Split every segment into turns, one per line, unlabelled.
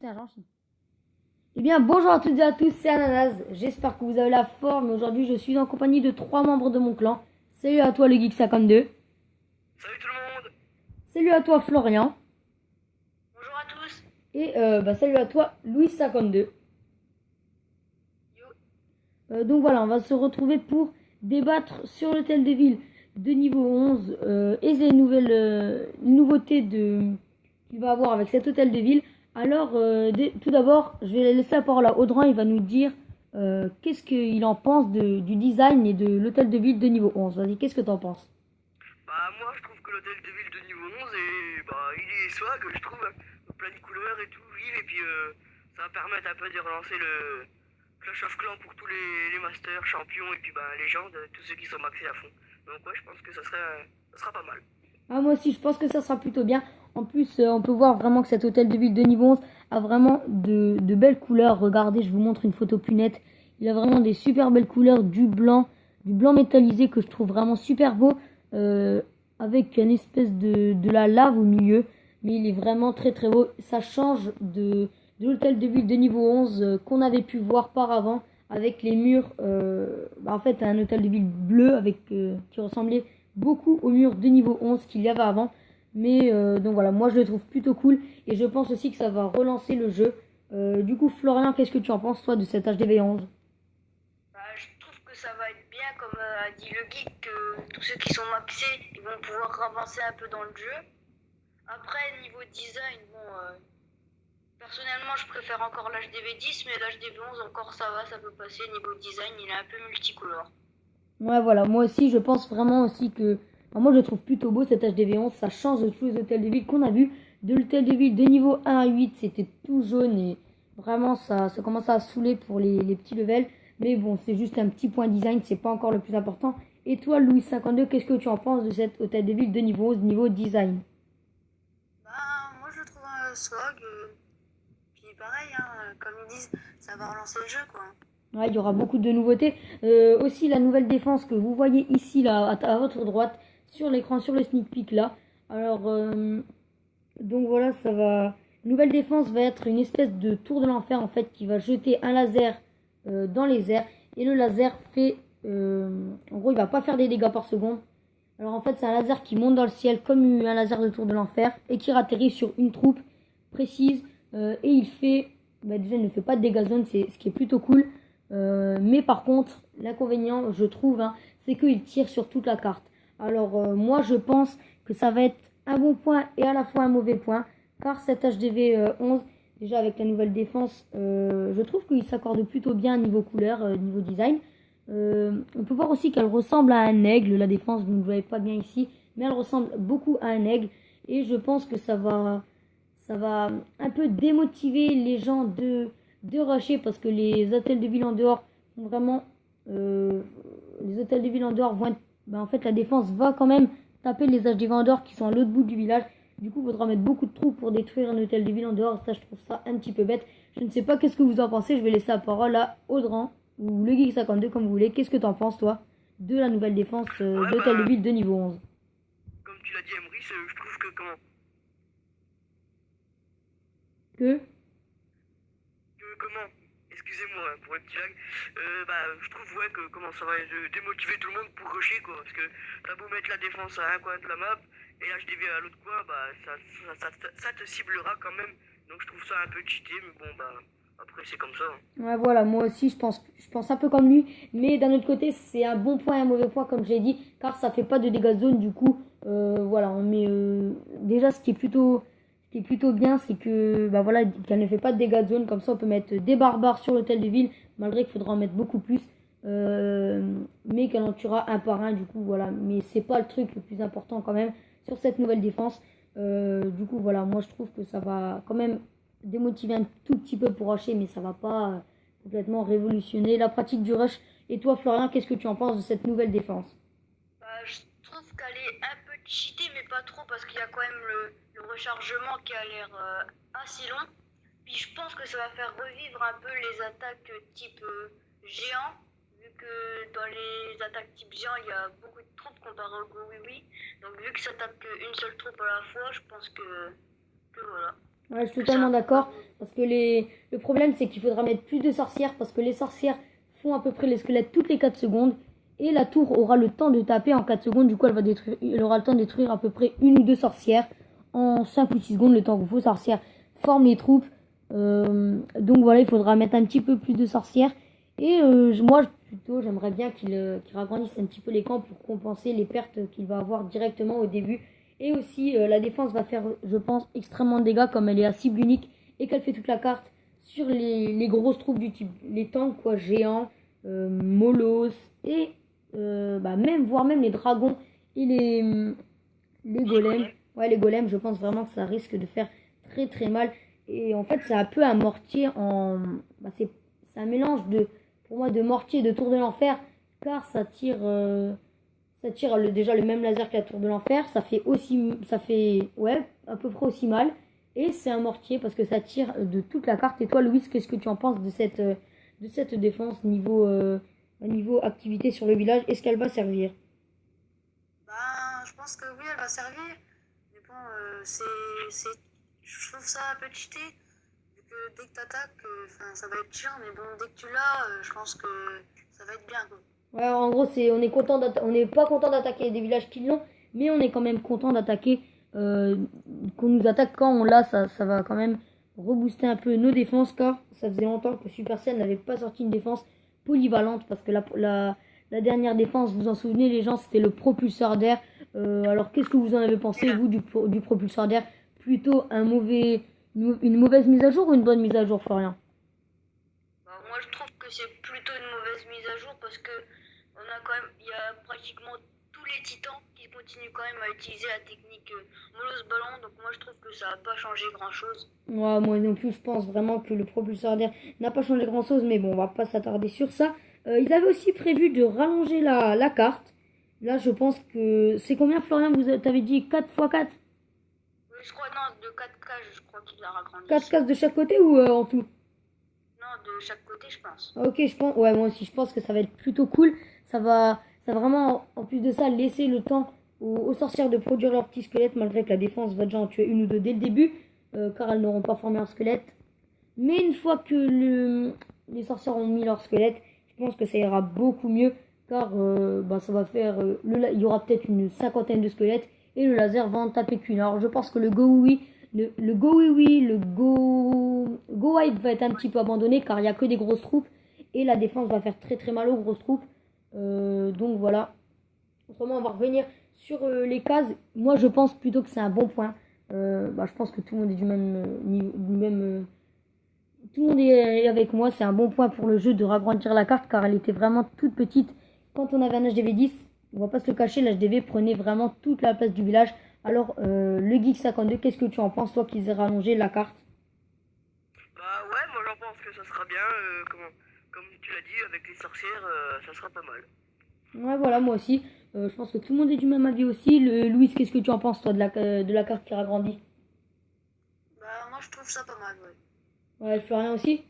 c'était un gentil. Eh bien, bonjour à toutes et à tous, c'est Ananas. J'espère que vous avez la forme. Aujourd'hui, je suis en compagnie de 3 membres de mon clan. Salut à toi, le Geek52.
Salut tout le monde.
Salut à toi, Florian.
Bonjour à tous.
Et salut à toi, Louis52.
Yo.
Donc voilà, on va se retrouver pour débattre sur l'hôtel de ville de niveau 11 et les nouvelles nouveautés qu'il va avoir avec cet hôtel de ville. Alors, tout d'abord, je vais laisser la parole à Audran. Il va nous dire qu'est-ce qu'il en pense du design et de l'hôtel de ville de niveau 11. Vas-y, qu'est-ce que t'en penses?
Bah moi je trouve que l'hôtel de ville de niveau 11 il est swag, je trouve, plein de couleurs et tout, vive, et puis ça va permettre un peu de relancer le Clash of Clans pour tous les masters, champions et puis légendes, tous ceux qui sont maxés à fond. Donc ouais, je pense que ça sera pas mal.
Ah, moi aussi, je pense que ça sera plutôt bien. En plus, on peut voir vraiment que cet hôtel de ville de niveau 11 a vraiment de belles couleurs. Regardez, je vous montre une photo plus nette. Il a vraiment des super belles couleurs, du blanc métallisé que je trouve vraiment super beau, avec une espèce de la lave au milieu. Mais il est vraiment très très beau. Ça change de l'hôtel de ville de niveau 11 qu'on avait pu voir par avant, avec les murs. En fait, un hôtel de ville bleu qui ressemblait beaucoup au mur de niveau 11 qu'il y avait avant. Mais donc voilà, moi je le trouve plutôt cool et je pense aussi que ça va relancer le jeu. Du coup, Florian, qu'est-ce que tu en penses toi de cet HDV 11?
Bah, je trouve que ça va être bien, comme a dit le geek, que tous ceux qui sont maxés, ils vont pouvoir avancer un peu dans le jeu. Après, niveau design, personnellement, je préfère encore l'HDV 10, mais l'HDV 11, encore ça va, ça peut passer. Niveau design, il est un peu multicolore.
Ouais, voilà, moi aussi je pense vraiment aussi que... Enfin, moi je le trouve plutôt beau cet HDV 11, ça change de tous les hôtels de ville qu'on a vu. De l'hôtel de ville de niveau 1 à 8, c'était tout jaune et vraiment ça commence à saouler pour les petits levels. Mais bon, c'est juste un petit point design, c'est pas encore le plus important. Et toi, Louis52, qu'est-ce que tu en penses de cet hôtel de ville de niveau 11, niveau design?
Moi je le trouve un swag, puis pareil, comme ils disent, ça va relancer le jeu quoi.
Ouais, il y aura beaucoup de nouveautés. Aussi, la nouvelle défense que vous voyez ici, là, à votre droite, sur l'écran, sur le sneak peek, là. Alors, donc voilà, ça va... Nouvelle défense va être une espèce de tour de l'enfer, en fait, qui va jeter un laser dans les airs. Et le laser fait... en gros, il va pas faire des dégâts par seconde. Alors, en fait, c'est un laser qui monte dans le ciel comme un laser de tour de l'enfer et qui atterrit sur une troupe précise. Et il fait... Bah, déjà, il ne fait pas de dégâts zone, c'est ce qui est plutôt cool. Mais par contre, l'inconvénient, je trouve, c'est qu'il tire sur toute la carte. Alors, moi, je pense que ça va être un bon point et à la fois un mauvais point. Car cet HDV 11, déjà avec la nouvelle défense, je trouve qu'il s'accorde plutôt bien niveau couleur, niveau design. On peut voir aussi qu'elle ressemble à un aigle, la défense, vous ne voyez pas bien ici. Mais elle ressemble beaucoup à un aigle. Et je pense que ça va un peu démotiver les gens de rusher parce que les hôtels de ville en dehors vont vraiment les hôtels de ville en dehors vont être, en fait la défense va quand même taper les HDV en dehors qui sont à l'autre bout du village. Du coup il faudra mettre beaucoup de troupes pour détruire un hôtel de ville en dehors. Ça je trouve ça un petit peu bête. Je ne sais pas qu'est-ce que vous en pensez. Je vais laisser la parole à Audran ou le Geek52 comme vous voulez. Qu'est-ce que tu en penses toi de la nouvelle défense d'hôtel de ville de niveau 11?
Comme tu l'as dit, Emrys, je trouve que
Que
comment excusez-moi pour le petit lag. Je trouve ouais que comment ça va démotiver tout le monde pour rusher quoi, parce que t'as beau mettre la défense à un coin de la map et l'HDV à l'autre coin, ça te ciblera quand même. Donc je trouve ça un peu cheaté, mais bon après c'est comme ça.
Ouais, voilà, moi aussi je pense un peu comme lui, mais d'un autre côté c'est un bon point et un mauvais point comme j'ai dit, car ça fait pas de dégâts de zone du coup, voilà, on met déjà ce qui est plutôt bien, c'est que bah voilà, qu'elle ne fait pas de dégâts de zone, comme ça on peut mettre des barbares sur l'hôtel de ville, malgré qu'il faudra en mettre beaucoup plus, mais qu'elle en tuera un par un du coup, voilà, mais c'est pas le truc le plus important quand même sur cette nouvelle défense. Du coup voilà, moi je trouve que ça va quand même démotiver un tout petit peu pour rusher, mais ça va pas complètement révolutionner la pratique du rush. Et toi, Florian, qu'est-ce que tu en penses de cette nouvelle défense?
Je trouve qu'elle est un peu cheatée, mais pas trop, parce qu'il y a quand même le rechargement qui a l'air assez long. Puis je pense que ça va faire revivre un peu les attaques type géant, vu que dans les attaques type géant, il y a beaucoup de troupes comparé au Go Oui Oui. Donc vu que ça tape qu'une seule troupe à la fois, je pense que voilà.
Ouais, je suis
Que ça
totalement
va.
d'accord. Parce que le problème, c'est qu'il faudra mettre plus de sorcières. Parce que les sorcières font à peu près les squelettes toutes les 4 secondes. Et la tour aura le temps de taper en 4 secondes. Du coup, elle aura le temps de détruire à peu près une ou deux sorcières en 5 ou 6 secondes. Le temps que vos sorcières forment les troupes. Donc voilà, il faudra mettre un petit peu plus de sorcières. Et moi, plutôt, j'aimerais bien qu'il agrandisse un petit peu les camps pour compenser les pertes qu'il va avoir directement au début. Et aussi, la défense va faire, je pense, extrêmement de dégâts comme elle est à cible unique et qu'elle fait toute la carte sur les grosses troupes du type les tanks, quoi, géants, molos et voire même les dragons et les golems. Ouais, les golems, je pense vraiment que ça risque de faire très très mal. Et en fait, c'est un peu un mortier c'est un mélange pour moi, de mortier et de tour de l'enfer, car ça tire déjà le même laser que la tour de l'enfer. Ça fait ouais, à peu près aussi mal. Et c'est un mortier parce que ça tire de toute la carte. Et toi, Louis, qu'est-ce que tu en penses de cette défense niveau activité sur le village? Est-ce qu'elle va servir?
Ben, je pense que oui, elle va servir. Mais bon, je trouve ça un peu cheaté. Vu que dès que t'attaques, ça va être chiant. Mais bon, dès que tu l'as, je pense que ça va être bien, quoi.
Ouais, en gros, on n'est pas content d'attaquer des villages qui l'ont, mais on est quand même content d'attaquer, qu'on nous attaque quand on l'a, ça va quand même rebooster un peu nos défenses, car ça faisait longtemps que Supercell n'avait pas sorti une défense polyvalente, parce que la dernière défense, vous vous en souvenez les gens, c'était le propulseur d'air. Alors qu'est-ce que vous en avez pensé, vous, du propulseur d'air? Plutôt une mauvaise mise à jour ou une bonne mise à jour, Florian?
Bah, moi, je trouve que c'est plutôt une mauvaise mise à jour parce que il y a pratiquement tous les titans qui continuent quand même à utiliser la technique Molos Ballon. Donc moi, je trouve que ça n'a pas changé grand-chose.
Ouais, moi non plus, je pense vraiment que le propulseur d'air n'a pas changé grand-chose, mais bon, on va pas s'attarder sur ça. Ils avaient aussi prévu de rallonger la carte. Là, je pense que... C'est combien, Florian? T'avais dit 4 x 4?
Oui, je crois, non, de 4 cages, je crois qu'il a agrandi.
4 cases de chaque côté ou en tout?
Non, de chaque côté, je pense.
Ah, ok, je pense... Ouais, moi aussi, je pense que ça va être plutôt cool. Ça va vraiment, en plus de ça, laisser le temps aux sorcières de produire leurs petits squelettes, malgré que la défense va déjà en tuer une ou deux dès le début, car elles n'auront pas formé un squelette. Mais une fois que les sorcières ont mis leur squelette, je pense que ça ira beaucoup mieux, car ça va faire... il y aura peut-être une cinquantaine de squelettes, et le laser va en taper qu'une. Alors je pense que le Go Oui Oui, le Go Wipe va être un petit peu abandonné, car il n'y a que des grosses troupes, et la défense va faire très très mal aux grosses troupes. Donc voilà. Autrement, on va revenir sur les cases. Moi, je pense plutôt que c'est un bon point. Je pense que tout le monde est du même niveau, tout le monde est avec moi. C'est un bon point pour le jeu de ragrandir la carte, car elle était vraiment toute petite quand on avait un HDV 10. On va pas se le cacher, l'HDV prenait vraiment toute la place du village. Alors, le Geek 52, qu'est-ce que tu en penses, toi, qu'ils aient rallongé la carte?
Bah ouais, moi j'en pense que ça sera bien, comme tu l'as dit, avec les sorcières, ça sera pas mal.
Ouais, voilà, moi aussi. Je pense que tout le monde est du même avis aussi. Louis, qu'est-ce que tu en penses, toi, de la carte qui ragrandit?
Bah, moi, je trouve ça pas mal, ouais.
Ouais, Florian aussi?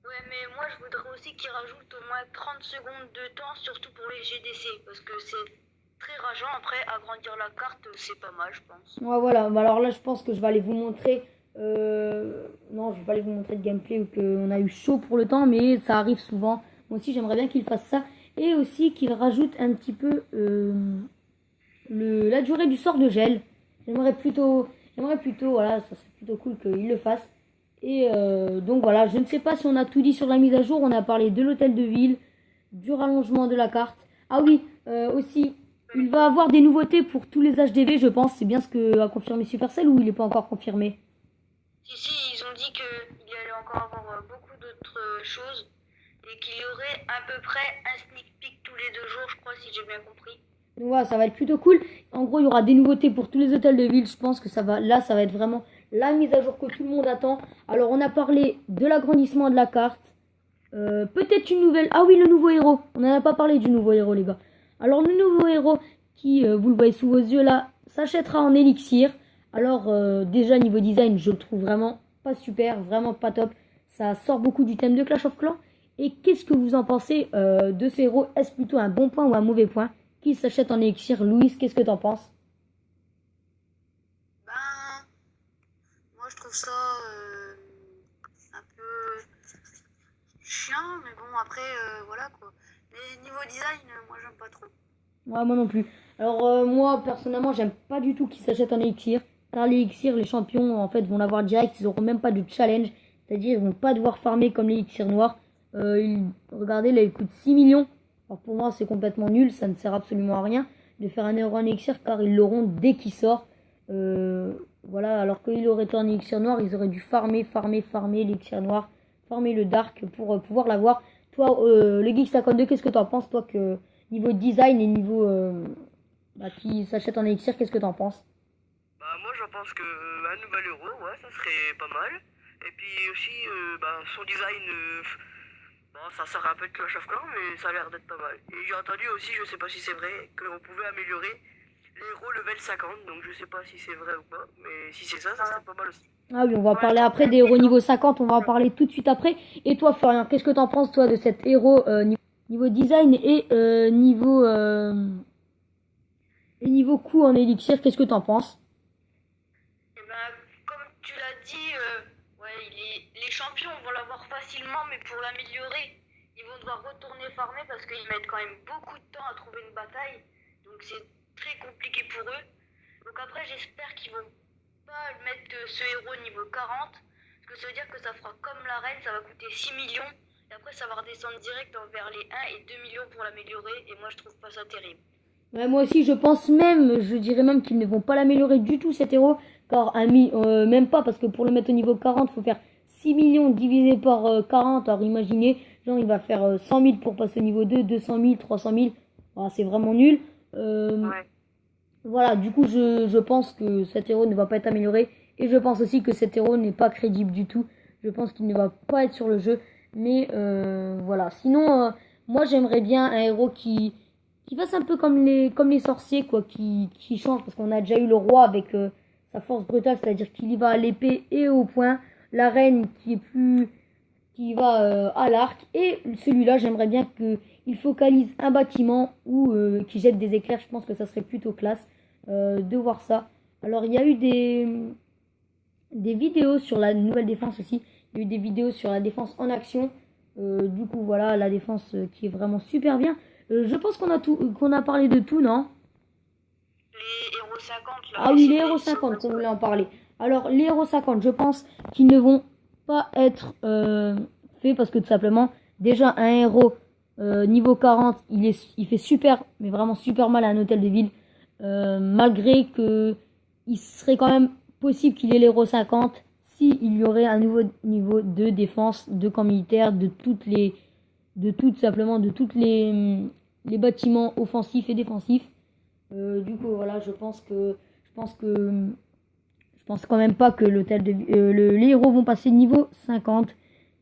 Ouais, mais moi, je voudrais aussi qu'il rajoute au moins 30 secondes de temps, surtout pour les GDC, parce que c'est très rageant. Après, agrandir la carte, c'est pas mal, je pense.
Ouais, voilà. Bah, alors là, je pense que je vais aller vous montrer. Non, je vais pas aller vous montrer de gameplay ou qu'on a eu chaud pour le temps, mais ça arrive souvent. Moi aussi, j'aimerais bien qu'il fasse ça. Et aussi qu'il rajoute un petit peu la durée du sort de gel. J'aimerais plutôt, voilà, ça serait plutôt cool qu'il le fasse. Et donc voilà, je ne sais pas si on a tout dit sur la mise à jour. On a parlé de l'hôtel de ville, du rallongement de la carte. Ah oui, aussi, il va avoir des nouveautés pour tous les HDV, je pense. C'est bien ce que a confirmé Supercell ou il n'est pas encore confirmé?
Si, ils ont dit qu'il y allait encore avoir beaucoup d'autres choses et qu'il y aurait à peu près un sneak peek tous les 2 jours, je crois, si j'ai bien compris.
Donc voilà, ça va être plutôt cool. En gros, il y aura des nouveautés pour tous les hôtels de ville. Je pense que ça va être vraiment la mise à jour que tout le monde attend. Alors, on a parlé de l'agrandissement de la carte. Peut-être une nouvelle... Ah oui, le nouveau héros. On n'en a pas parlé du nouveau héros, les gars. Alors, le nouveau héros qui, vous le voyez sous vos yeux là, s'achètera en élixir. Alors, déjà, niveau design, je le trouve vraiment pas super, vraiment pas top. Ça sort beaucoup du thème de Clash of Clans. Et qu'est-ce que vous en pensez de ce héros? Est-ce plutôt un bon point ou un mauvais point qui s'achète en élixir? Louis, qu'est-ce que t'en penses?
Ben, moi, je trouve ça un peu chiant, mais bon, après, voilà quoi. Mais niveau design, moi j'aime pas trop.
Ouais, moi non plus. Alors, moi, personnellement, j'aime pas du tout qu'ils s'achètent un élixir. Car l'élixir, les champions, en fait, vont l'avoir direct. Ils auront même pas de challenge. C'est-à-dire, ils vont pas devoir farmer comme l'élixir noir. Regardez, là, il coûte 6 millions. Alors, pour moi, c'est complètement nul. Ça ne sert absolument à rien de faire un euro en élixir car ils l'auront dès qu'il sort. Voilà, alors qu'il aurait été en élixir noir, ils auraient dû farmer l'élixir noir, farmer le dark pour pouvoir l'avoir. Toi, le Geek 52, qu'est-ce que t'en penses, toi, que niveau design et niveau qui s'achète en élixir, qu'est-ce que t'en penses?
Bah moi j'en pense que un nouvel héros, ouais, ça serait pas mal. Et puis aussi, son design, bon, ça sort un peu de Clash of Clans, mais ça a l'air d'être pas mal. Et j'ai entendu aussi, je sais pas si c'est vrai, qu'on pouvait améliorer les héros level 50, donc je sais pas si c'est vrai ou pas, mais si c'est ça, ça serait pas mal aussi.
Ah oui, on va parler après des héros niveau 50, on va en parler tout de suite après. Et toi, Florian, qu'est-ce que t'en penses, toi, de cet héros niveau design et niveau coût en élixir, qu'est-ce que t'en penses?
Et ben, comme tu l'as dit, ouais, les champions vont l'avoir facilement, mais pour l'améliorer, ils vont devoir retourner farmer parce qu'ils mettent quand même beaucoup de temps à trouver une bataille. Donc c'est très compliqué pour eux. Donc après, j'espère qu'ils vont pas mettre ce héros niveau 40. Parce que ça veut dire que ça fera comme la reine, ça va coûter 6 millions. Et après, ça va redescendre direct vers les 1 et 2 millions pour l'améliorer. Et moi, je trouve pas ça terrible.
Ouais, moi aussi, je pense même, je dirais même qu'ils ne vont pas l'améliorer du tout, cet héros. Car même pas, parce que pour le mettre au niveau 40, il faut faire 6 millions divisé par 40. Alors imaginez, genre il va faire 100 000 pour passer au niveau 2, 200 000, 300 000. Voilà, c'est vraiment nul.
Ouais.
Voilà, du coup, je pense que cet héros ne va pas être amélioré. Et je pense aussi que cet héros n'est pas crédible du tout. Je pense qu'il ne va pas être sur le jeu. Mais voilà. Sinon, moi, j'aimerais bien un héros qui fasse un peu comme les sorciers, quoi. Qui change. Parce qu'on a déjà eu le roi avec sa force brutale. C'est-à-dire qu'il y va à l'épée et au poing. La reine qui va à l'arc. Et celui-là, j'aimerais bien qu'il focalise un bâtiment ou qu'il jette des éclairs. Je pense que ça serait plutôt classe de voir ça. Alors, il y a eu des vidéos sur la nouvelle défense aussi. Il y a eu des vidéos sur la défense en action. Du coup, voilà, la défense qui est vraiment super bien. Je pense qu'on a parlé de tout, non?
Les héros 50, là.
Ah oui, les héros 50 qu'on voulait en parler. Alors, les héros 50, je pense qu'ils ne vont pas être faits parce que tout simplement, déjà, un héros niveau 40, il fait super, mais vraiment super mal à un hôtel de ville. Malgré que il serait quand même possible qu'il ait l'héros 50 s'il y aurait un nouveau niveau de défense, de camp militaire, de toutes les bâtiments offensifs et défensifs. Du coup, voilà, je pense quand même pas que les héros vont passer niveau 50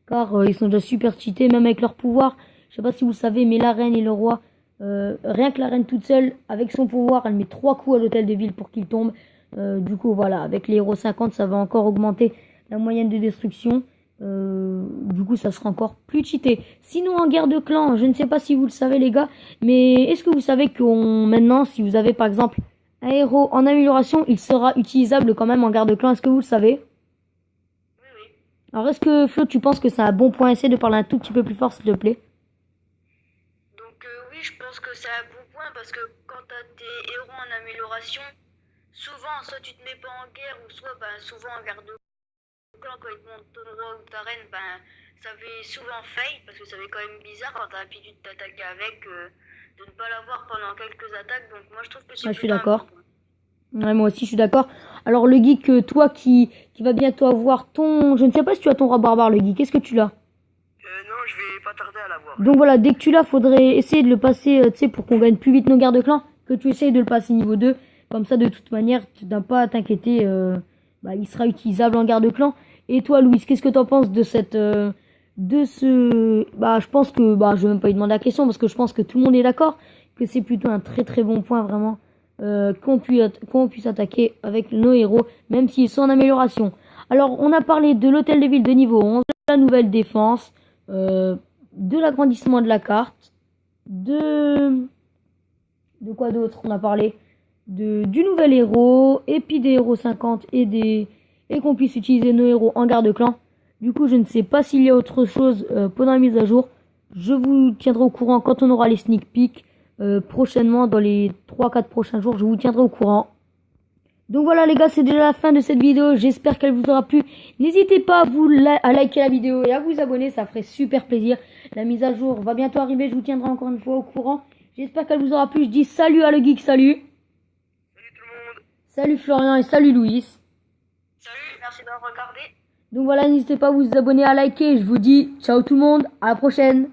car ils sont déjà super cheatés, même avec leur pouvoir. Je sais pas si vous le savez, mais la reine et le roi, rien que la reine toute seule, avec son pouvoir, elle met 3 coups à l'hôtel de ville pour qu'il tombe. Du coup, voilà, avec les héros 50, ça va encore augmenter la moyenne de destruction. Du coup, ça sera encore plus cheaté. Sinon, en guerre de clan, je ne sais pas si vous le savez, les gars, mais est-ce que vous savez maintenant, si vous avez par exemple un héros en amélioration, il sera utilisable quand même en guerre de clan? Est-ce que vous le savez?
Oui, oui.
Alors, est-ce que Flo, tu penses que c'est un bon point? Essaie de parler un tout petit peu plus fort, s'il te plaît.
Donc oui, je pense que c'est un bon point parce que quand tu as tes héros en amélioration, souvent, soit tu te mets pas en guerre ou soit souvent en guerre de clan, quand ils te montrent ton roi ou ta reine, ça fait souvent fail parce que ça fait quand même bizarre quand t'as l'habitude de t'attaquer avec, de ne pas l'avoir pendant quelques attaques. Donc moi je trouve que c'est
Ah, je suis
plutôt un
d'accord.
bon point.
Ouais, moi aussi, je suis d'accord. Alors, le geek, toi qui va bientôt avoir ton... Je ne sais pas si tu as ton roi barbare, le geek. Est-ce que tu l'as?
Non, je vais pas tarder à l'avoir.
Donc voilà, dès que tu l'as, faudrait essayer de le passer, tu sais, pour qu'on gagne plus vite nos guerres de clan, que tu essayes de le passer niveau 2. Comme ça, de toute manière, tu n'as pas à t'inquiéter, il sera utilisable en guerre de clan. Et toi, Louise, qu'est-ce que tu en penses de je pense que, je vais même pas lui demander la question, parce que je pense que tout le monde est d'accord, que c'est plutôt un très très bon point, vraiment, qu'on puisse attaquer avec nos héros, même s'ils sont en amélioration. Alors, on a parlé de l'hôtel de ville de niveau 11, de la nouvelle défense, de l'agrandissement de la carte, de quoi d'autre on a parlé, du nouvel héros, et puis des héros 50 et qu'on puisse utiliser nos héros en garde clan. Du coup, je ne sais pas s'il y a autre chose pendant la mise à jour. Je vous tiendrai au courant quand on aura les sneak peeks. Prochainement, dans les 3-4 prochains jours, je vous tiendrai au courant. Donc voilà les gars, c'est déjà la fin de cette vidéo. J'espère qu'elle vous aura plu. N'hésitez pas à liker la vidéo et à vous abonner, ça ferait super plaisir. La mise à jour va bientôt arriver, je vous tiendrai encore une fois au courant. J'espère qu'elle vous aura plu. Je dis salut à le geek, salut.
Salut tout le monde.
Salut Florian et salut Louis.
Salut, merci d'avoir regardé.
Donc voilà, n'hésitez pas à vous abonner, à liker. Je vous dis ciao tout le monde, à la prochaine.